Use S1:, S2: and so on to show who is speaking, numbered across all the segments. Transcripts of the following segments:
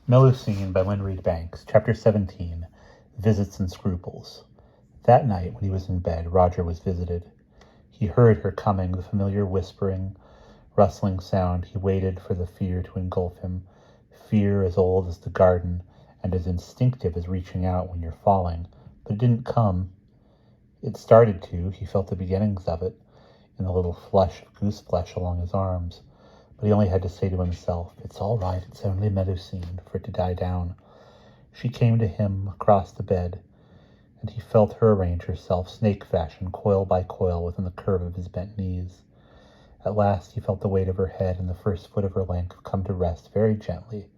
S1: Melusine by Reid Chapter 17, Visits and Scruples. That night, when he was in bed, Roger was visited. He heard her coming, the familiar whispering, rustling sound. He waited for the fear to engulf him, fear as old as the garden and as instinctive as reaching out when you're falling. But it didn't come. It started to. He felt the beginnings of it, in the little flush of goose flesh along his arms. But he only had to say to himself, "It's all right, it's only Melusine," for it to die down. She came to him across the bed, and he felt her arrange herself, snake fashion, coil by coil, within the curve of his bent knees. At last he felt the weight of her head and the first foot of her length come to rest very gently,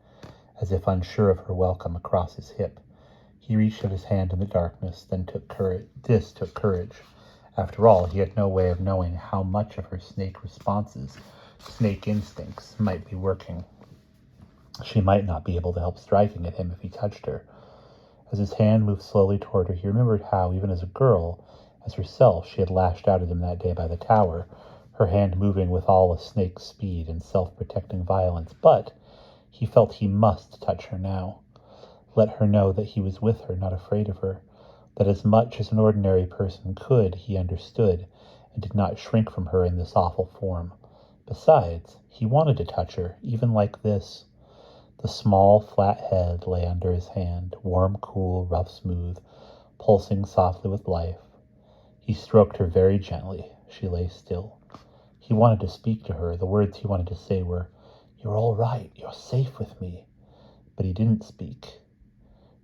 S1: as if unsure of her welcome, across his hip. He reached out his hand in the darkness, then took courage. After all, he had no way of knowing how much of her snake responses, snake instincts, might be working. She might not be able to help striking at him if he touched her. As his hand moved slowly toward her, he remembered how, even as a girl, as herself, she had lashed out at him that day by the tower, her hand moving with all a snake's speed and self-protecting violence. But he felt he must touch her now. Let her know that he was with her, not afraid of her, that as much as an ordinary person could, he understood, and did not shrink from her in this awful form. Besides, he wanted to touch her, even like this. The small, flat head lay under his hand, warm, cool, rough, smooth, pulsing softly with life. He stroked her very gently. She lay still. He wanted to speak to her. The words he wanted to say were, "You're all right. You're safe with me." But he didn't speak.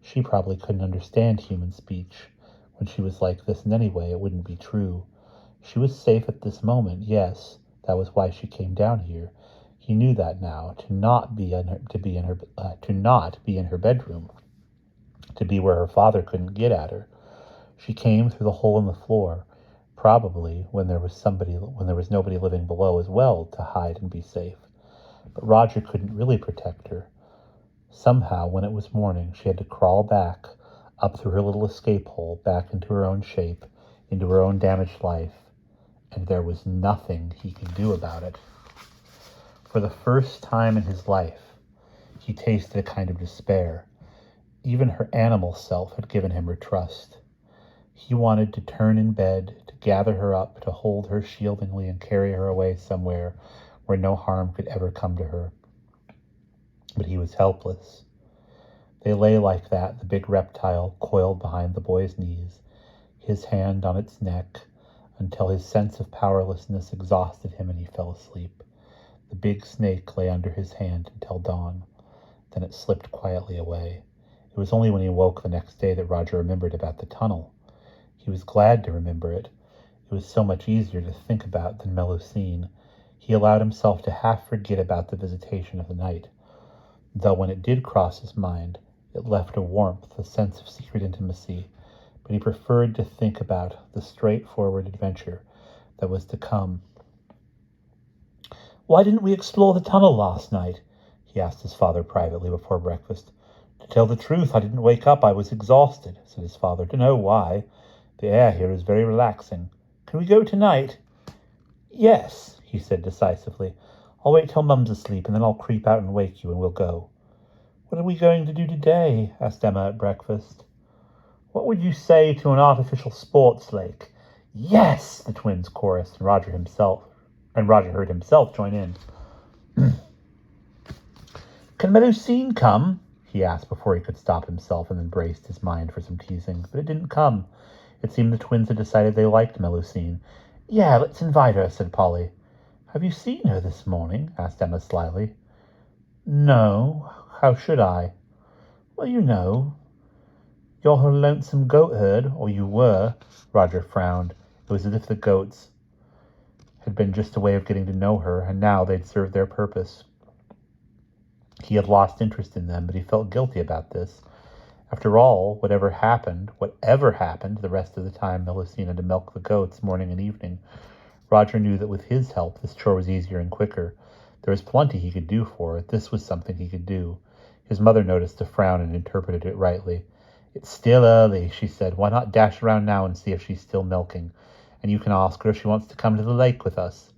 S1: She probably couldn't understand human speech when she was like this, and anyway, it wouldn't be true. She was safe at this moment, yes. That was why she came down here. He knew that now. To not be in her bedroom, to be where her father couldn't get at her. She came through the hole in the floor, probably when there was nobody living below as well, to hide and be safe. But Roger couldn't really protect her. Somehow, when it was morning, she had to crawl back, up through her little escape hole, back into her own shape, into her own damaged life. And there was nothing he could do about it. For the first time in his life, he tasted a kind of despair. Even her animal self had given him her trust. He wanted to turn in bed, to gather her up, to hold her shieldingly and carry her away somewhere where no harm could ever come to her. But he was helpless. They lay like that, the big reptile coiled behind the boy's knees, his hand on its neck, until his sense of powerlessness exhausted him and he fell asleep. The big snake lay under his hand until dawn. Then it slipped quietly away. It was only when he woke the next day that Roger remembered about the tunnel. He was glad to remember it. It was so much easier to think about than Melusine. He allowed himself to half forget about the visitation of the night. Though when it did cross his mind, it left a warmth, a sense of secret intimacy. But he preferred to think about the straightforward adventure that was to come. "Why didn't we explore the tunnel last night?" he asked his father privately before breakfast. "To tell the truth, I didn't wake up. I was exhausted," said his father. "Don't know why. The air here is very relaxing. Can we go tonight?" "Yes," he said decisively. "I'll wait till Mum's asleep, and then I'll creep out and wake you, and we'll go." "What are we going to do today?" asked Emma at breakfast. "What would you say to an artificial sports lake?" "Yes!" the twins chorused, and Roger heard himself join in. "Can Melusine come?" he asked before he could stop himself, and then braced his mind for some teasing. But it didn't come. It seemed the twins had decided they liked Melusine. "Yeah, let's invite her," said Polly. "Have you seen her this morning?" asked Emma slyly. "No. How should I?" "Well, you know. You're her lonesome goat herd, or you were." Roger frowned. It was as if the goats had been just a way of getting to know her, and now they'd served their purpose. He had lost interest in them, but he felt guilty about this. After all, whatever happened the rest of the time Melusine had to milk the goats morning and evening, Roger knew that with his help this chore was easier and quicker. There was plenty he could do for her. This was something he could do. His mother noticed a frown and interpreted it rightly. "It's still early," she said. "Why not dash around now and see if she's still milking? And you can ask her if she wants to come to the lake with us."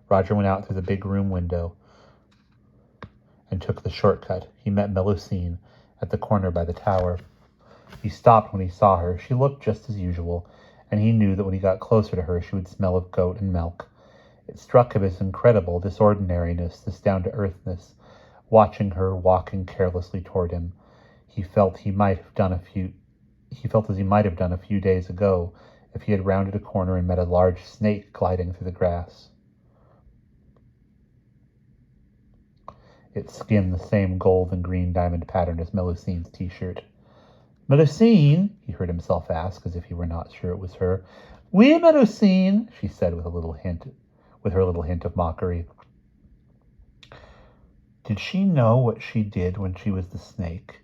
S1: Roger went out through the big room window and took the shortcut. He met Melusine at the corner by the tower. He stopped when he saw her. She looked just as usual, and he knew that when he got closer to her she would smell of goat and milk. It struck him as incredible, this ordinariness, this down-to-earthness, watching her walking carelessly toward him. He felt as he might have done a few days ago if he had rounded a corner and met a large snake gliding through the grass. Its skin the same gold and green diamond pattern as Melusine's t-shirt. "Melusine?" he heard himself ask, as if he were not sure it was her. "Oui, Melusine," she said with her little hint of mockery. Did she know what she did when she was the snake?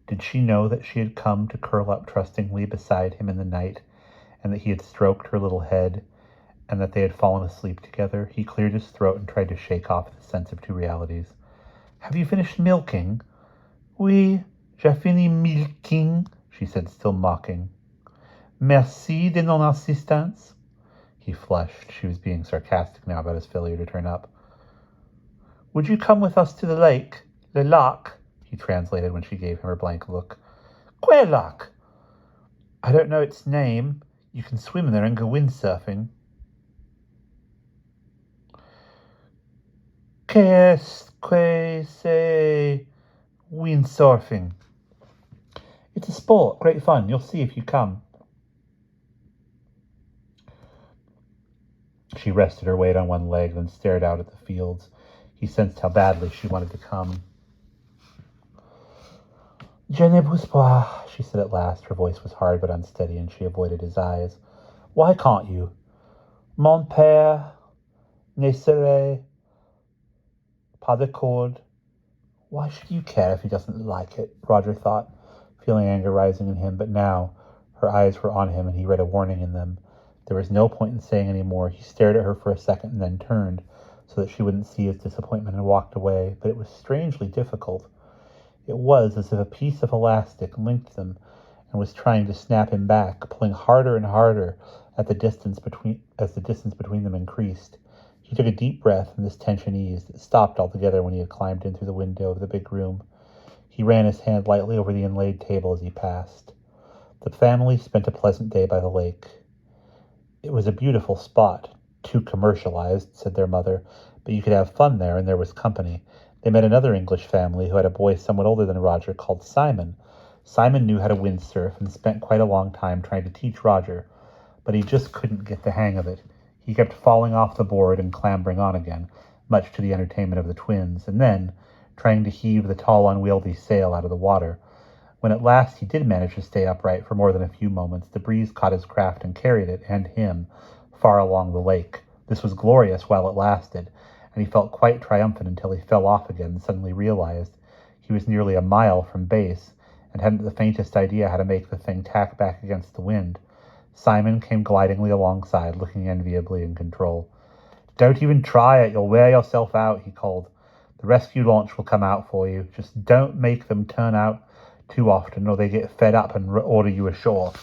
S1: Did she know that she had come to curl up trustingly beside him in the night, and that he had stroked her little head, and that they had fallen asleep together? He cleared his throat and tried to shake off the sense of two realities. "Have you finished milking?" "Oui, j'ai fini milking," she said, still mocking. "Merci de non assistance." He flushed. She was being sarcastic now about his failure to turn up. "Would you come with us to the lake? Le lac," he translated when she gave him her blank look. "Quel lac?" "I don't know its name. You can swim there and go windsurfing." Qu'est-ce que c'est windsurfing? "It's a sport, great fun. You'll see if you come." She rested her weight on one leg, then stared out at the fields. He sensed how badly she wanted to come. "Je ne peux pas," she said at last. Her voice was hard but unsteady, and she avoided his eyes. "Why can't you?" "Mon père ne serait pas d'accord." Why should you care if he doesn't like it? Roger thought, feeling anger rising in him, but now her eyes were on him and he read a warning in them. There was no point in saying any more. He stared at her for a second and then turned so that she wouldn't see his disappointment and walked away, but it was strangely difficult. It was as if a piece of elastic linked them and was trying to snap him back, pulling harder and harder as the distance between them increased. He took a deep breath, and this tension eased. It stopped altogether when he had climbed in through the window of the big room. He ran his hand lightly over the inlaid table as he passed. The family spent a pleasant day by the lake. It was a beautiful spot. "Too commercialized," said their mother, "but you could have fun there, and there was company." They met another English family who had a boy somewhat older than Roger called Simon. Simon knew how to windsurf and spent quite a long time trying to teach Roger, but he just couldn't get the hang of it. He kept falling off the board and clambering on again, much to the entertainment of the twins, and then trying to heave the tall, unwieldy sail out of the water. When at last he did manage to stay upright for more than a few moments, the breeze caught his craft and carried it, and him, far along the lake. This was glorious while it lasted, and he felt quite triumphant until he fell off again and suddenly realized he was nearly a mile from base and hadn't the faintest idea how to make the thing tack back against the wind. Simon came glidingly alongside, looking enviably in control. "Don't even try it, you'll wear yourself out," he called. "The rescue launch will come out for you. Just don't make them turn out too often, or they get fed up and order you ashore."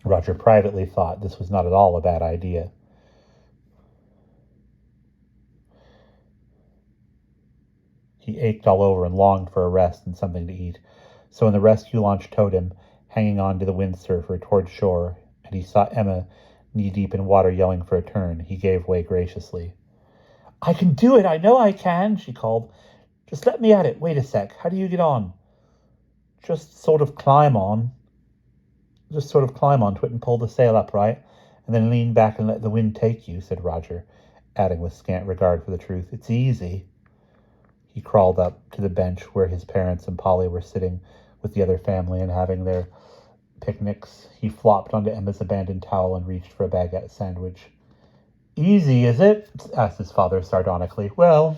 S1: Roger privately thought this was not at all a bad idea. He ached all over and longed for a rest and something to eat. So when the rescue launch towed him, hanging on to the windsurfer, toward shore, and he saw Emma knee-deep in water yelling for a turn, he gave way graciously. "I can do it! I know I can!" she called. "Just let me at it. Wait a sec. How do you get on?" Just sort of climb onto it and pull the sail up, right? And then lean back and let the wind take you," said Roger, adding with scant regard for the truth, "It's easy." He crawled up to the bench where his parents and Polly were sitting with the other family and having their picnics. He flopped onto Emma's abandoned towel and reached for a baguette sandwich. "Easy, is it?" asked his father sardonically. "Well,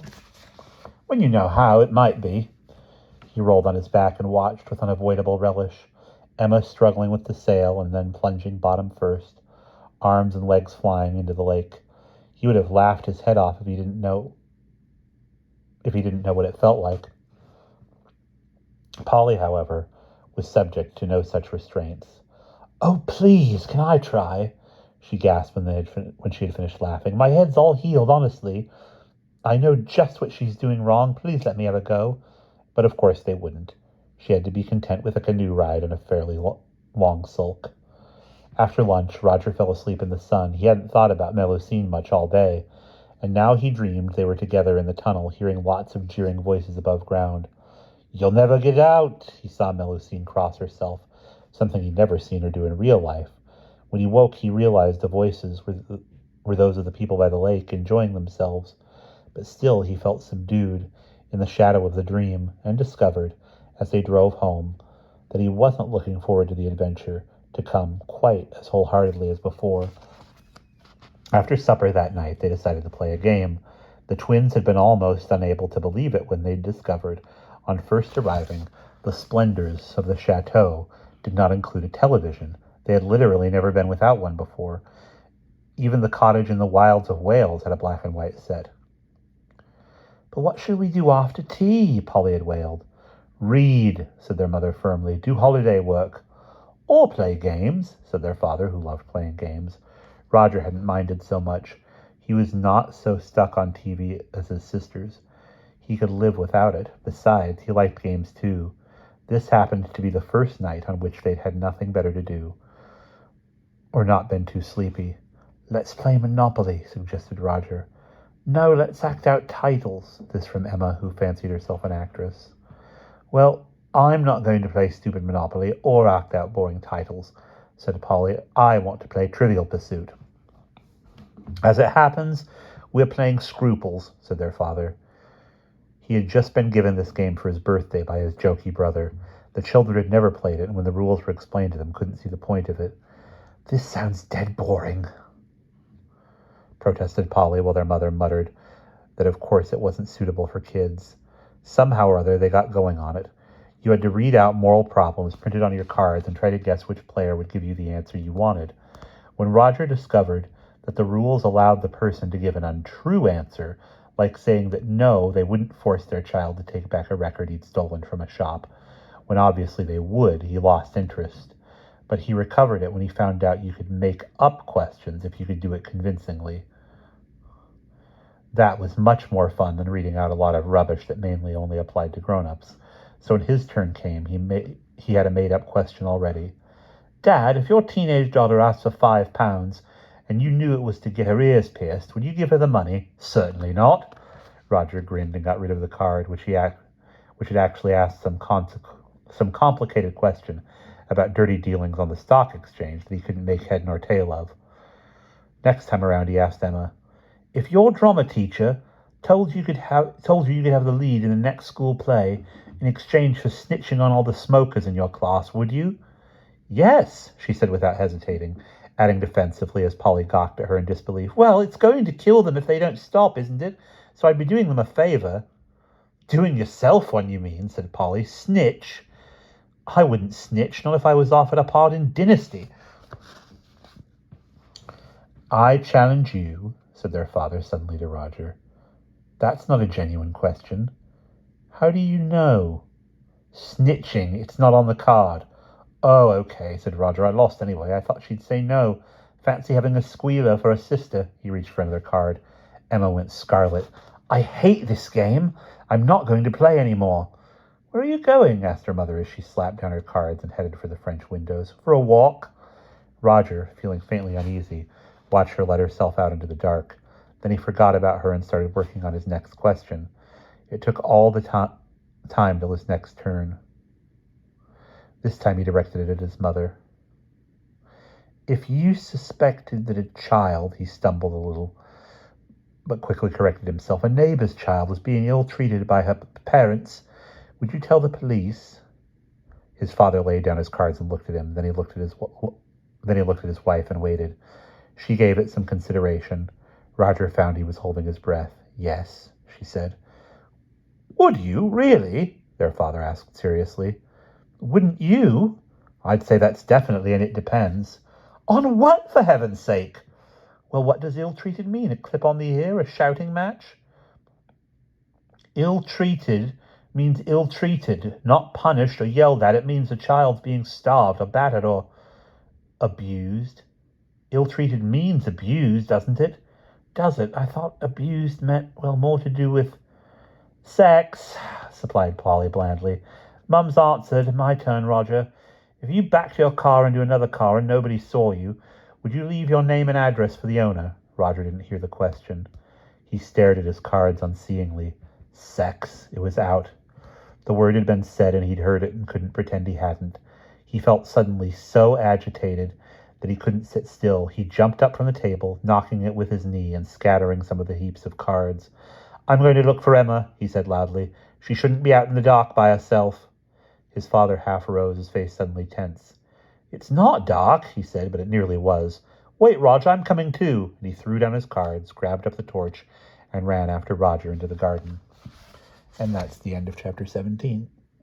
S1: when you know how, it might be." He rolled on his back and watched with unavoidable relish Emma struggling with the sail and then plunging bottom first, arms and legs flying into the lake. He would have laughed his head off if he didn't know what it felt like. Polly, however, was subject to no such restraints. "Oh, please, can I try?" she gasped when she had finished laughing. "My head's all healed, honestly." I know just what she's doing wrong. Please let me have a go. But of course they wouldn't. She had to be content with a canoe ride and a fairly long sulk. After lunch, Roger fell asleep in the sun. He hadn't thought about Melusine much all day, and now he dreamed they were together in the tunnel, hearing lots of jeering voices above ground. "You'll never get out," he saw Melusine cross herself, something he'd never seen her do in real life. When he woke, he realized the voices were those of the people by the lake, enjoying themselves, but still he felt subdued in the shadow of the dream, and discovered, as they drove home, that he wasn't looking forward to the adventure to come quite as wholeheartedly as before. After supper that night, they decided to play a game. The twins had been almost unable to believe it when they discovered, on first arriving, the splendors of the chateau did not include a television. They had literally never been without one before. Even the cottage in the wilds of Wales had a black and white set. "But what should we do after tea?" Polly had wailed. "Read," said their mother firmly. "Do holiday work." "Or play games," said their father, who loved playing games. Roger hadn't minded so much. He was not so stuck on TV as his sisters. He could live without it. Besides, he liked games too. This happened to be the first night on which they'd had nothing better to do, or not been too sleepy. "Let's play Monopoly," suggested Roger. "No, let's act out titles." This from Emma, who fancied herself an actress. "Well, I'm not going to play stupid Monopoly or act out boring titles," said Polly. "I want to play Trivial Pursuit." "As it happens, we're playing Scruples," said their father. He had just been given this game for his birthday by his jokey brother. The children had never played it, and when the rules were explained to them, couldn't see the point of it. "This sounds dead boring," protested Polly, while their mother muttered that of course it wasn't suitable for kids. Somehow or other they got going on it. You had to read out moral problems printed on your cards and try to guess which player would give you the answer you wanted. When Roger discovered that the rules allowed the person to give an untrue answer, like saying that no, they wouldn't force their child to take back a record he'd stolen from a shop, when obviously they would, he lost interest. But he recovered it when he found out you could make up questions if you could do it convincingly. That was much more fun than reading out a lot of rubbish that mainly only applied to grown-ups. So when his turn came, he had a made-up question already. "Dad, if your teenage daughter asked for £5 and you knew it was to get her ears pierced, would you give her the money?" "Certainly not." Roger grinned and got rid of the card, which had actually asked some complicated question about dirty dealings on the stock exchange that he couldn't make head nor tail of. Next time around, he asked Emma, "If your drama teacher told you could have the lead in the next school play in exchange for snitching on all the smokers in your class, would you?" "Yes," she said without hesitating, adding defensively as Polly gawked at her in disbelief. "Well, it's going to kill them if they don't stop, isn't it? So I'd be doing them a favor." "Doing yourself one, you mean," said Polly. "Snitch? I wouldn't snitch, not if I was offered a part in Dynasty." "I challenge you," said their father suddenly to Roger. "That's not a genuine question." "How do you know?" "Snitching. It's not on the card." "Oh, okay," said Roger. "I lost anyway. I thought she'd say no. Fancy having a squealer for a sister." He reached for another card. Emma went scarlet. "I hate this game. I'm not going to play anymore." "Where are you going?" asked her mother as she slapped down her cards and headed for the French windows. "For a walk." Roger, feeling faintly uneasy, watched her let herself out into the dark. Then he forgot about her and started working on his next question. It took all the time till his next turn. This time he directed it at his mother. "If you suspected that a child," he stumbled a little, but quickly corrected himself, "a neighbor's child was being ill-treated by her parents, would you tell the police?" His father laid down his cards and looked at him. Then he looked at his wife and waited. She gave it some consideration. Roger found he was holding his breath. "Yes," she said. "Would you, really?" their father asked seriously. "Wouldn't you?" "I'd say that's definitely, and it depends." "On what, for heaven's sake?" "Well, what does ill-treated mean? A clip on the ear? A shouting match?" "Ill-treated means ill-treated, not punished or yelled at. It means a child's being starved or battered or abused." "Ill-treated means abused, doesn't it?" Does it? I thought abused meant, well, more to do with sex, supplied Polly blandly. Mum's answered. My turn, Roger. If you backed your car into another car and nobody saw you, would you leave your name and address for the owner? Roger didn't hear the question. He stared at his cards unseeingly. Sex. It was out. The word had been said and he'd heard it and couldn't pretend he hadn't. He felt suddenly so agitated that he couldn't sit still. He jumped up from the table, knocking it with his knee and scattering some of the heaps of cards. I'm going to look for Emma, he said loudly. She shouldn't be out in the dark by herself. His father half arose, his face suddenly tense. It's not dark, he said, but it nearly was. Wait, Roger, I'm coming too. And he threw down his cards, grabbed up the torch, and ran after Roger into the garden. And that's the end of chapter 17.